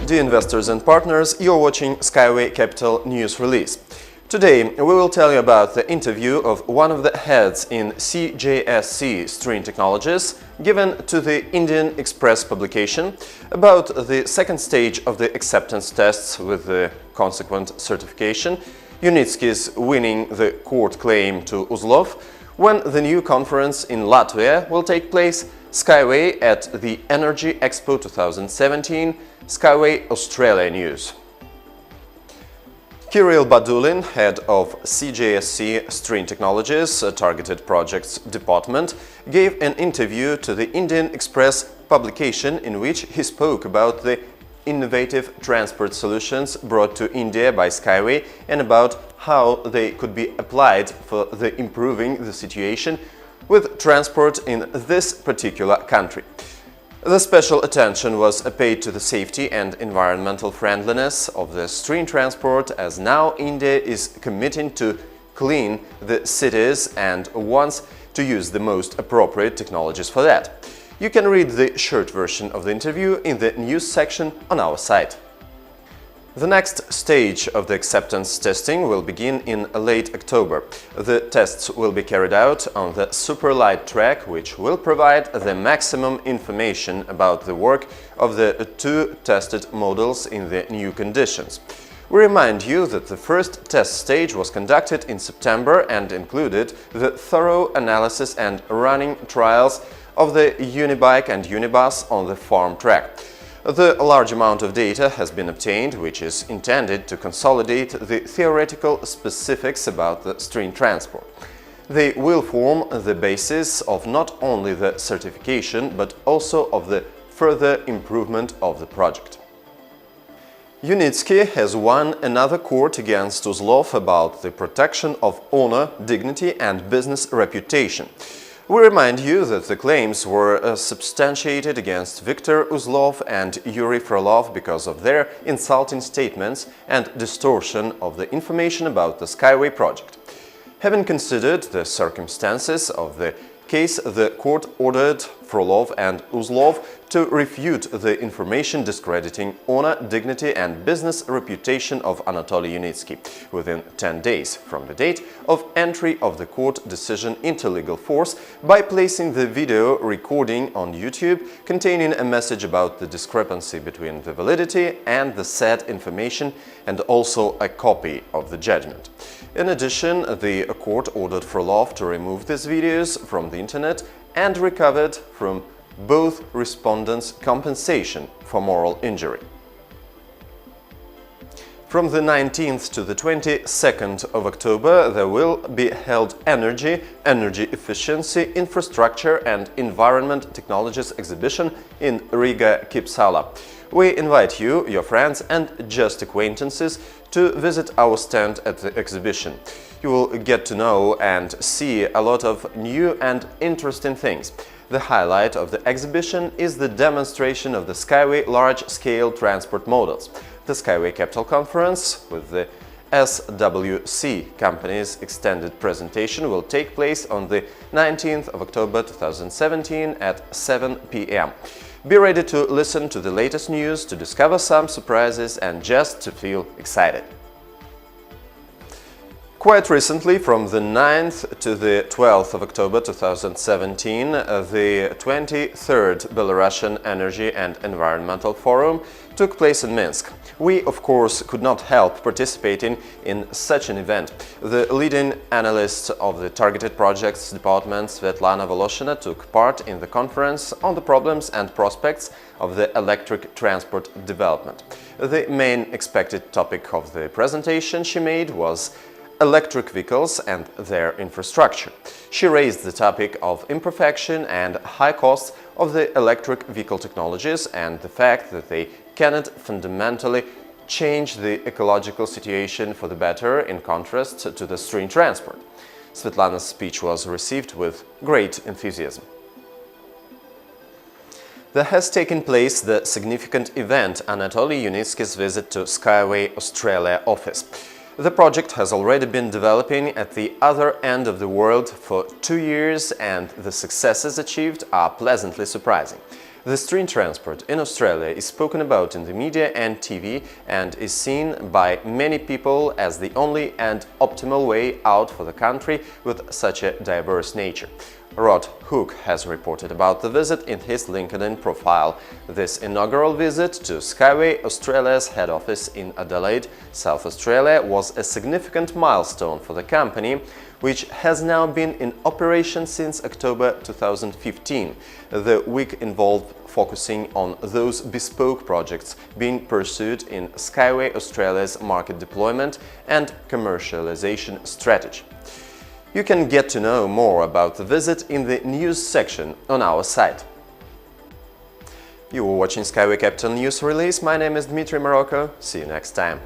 Dear investors and partners, you're watching SkyWay Capital News Release. Today we will tell you about the interview of one of the heads in CJSC String Technologies given to the Indian Express publication about the second stage of the acceptance tests with the consequent certification, Unitsky's winning the court claim to Uzlov, when the new conference in Latvia will take place, SkyWay at the Energy Expo 2017, SkyWay Australia News. Kirill Badulin, head of CJSC String Technologies Targeted Projects Department, gave an interview to the Indian Express publication in which he spoke about the innovative transport solutions brought to India by SkyWay and about how they could be applied for improving the situation with transport in this particular country. The special attention was paid to the safety and environmental friendliness of the string transport, as now India is committing to clean the cities and wants to use the most appropriate technologies for that. You can read the short version of the interview in the news section on our site. The next stage of the acceptance testing will begin in late October. The tests will be carried out on the super light track, which will provide the maximum information about the work of the two tested models in the new conditions. We remind you that the first test stage was conducted in September and included the thorough analysis and running trials of the Unibike and Unibus on the farm track. The large amount of data has been obtained, which is intended to consolidate the theoretical specifics about the string transport. They will form the basis of not only the certification, but also of the further improvement of the project. Unitsky has won another court against Uzlov about the protection of honor, dignity and business reputation. We remind you that the claims were substantiated against Viktor Uzlov and Yuri Frolov because of their insulting statements and distortion of the information about the SkyWay project. Having considered the circumstances of the case, the court ordered Frolov and Uzlov to refute the information discrediting honor, dignity and business reputation of Anatoly Unitsky within 10 days from the date of entry of the court decision into legal force by placing the video recording on YouTube containing a message about the discrepancy between the validity and the said information and also a copy of the judgment. In addition, the court ordered Frolov to remove these videos from the internet and recovered from both respondents compensation for moral injury. From the 19th to the 22nd of October, there will be held energy efficiency, infrastructure and environment technologies exhibition in Riga, Kipsala. We invite you, your friends and just acquaintances to visit our stand at the exhibition. You will get to know and see a lot of new and interesting things. The highlight of the exhibition is the demonstration of the SkyWay large-scale transport models. The SkyWay Capital Conference with the SWC company's extended presentation will take place on the 19th of October 2017 at 7 p.m. Be ready to listen to the latest news, to discover some surprises and just to feel excited. Quite recently, from the 9th to the 12th of October 2017, the 23rd Belarusian Energy and Environmental Forum took place in Minsk. We, of course, could not help participating in such an event. The leading analyst of the Targeted Projects Department, Svetlana Voloshina, took part in the conference on the problems and prospects of the electric transport development. The main expected topic of the presentation she made was electric vehicles and their infrastructure. She raised the topic of imperfection and high costs of the electric vehicle technologies and the fact that they cannot fundamentally change the ecological situation for the better in contrast to the string transport. Svetlana's speech was received with great enthusiasm. There has taken place the significant event Anatoly Unitsky's visit to SkyWay Australia office. The project has already been developing at the other end of the world for 2 years and the successes achieved are pleasantly surprising. The stream transport in Australia is spoken about in the media and TV and is seen by many people as the only and optimal way out for the country with such a diverse nature. Rod Hook has reported about the visit in his LinkedIn profile. This inaugural visit to SkyWay, Australia's head office in Adelaide, South Australia, was a significant milestone for the company, which has now been in operation since October 2015. The week involved focusing on those bespoke projects being pursued in SkyWay Australia's market deployment and commercialization strategy. You can get to know more about the visit in the news section on our site. You were watching SkyWay Capital News Release. My name is Dmitry Morocco. See you next time.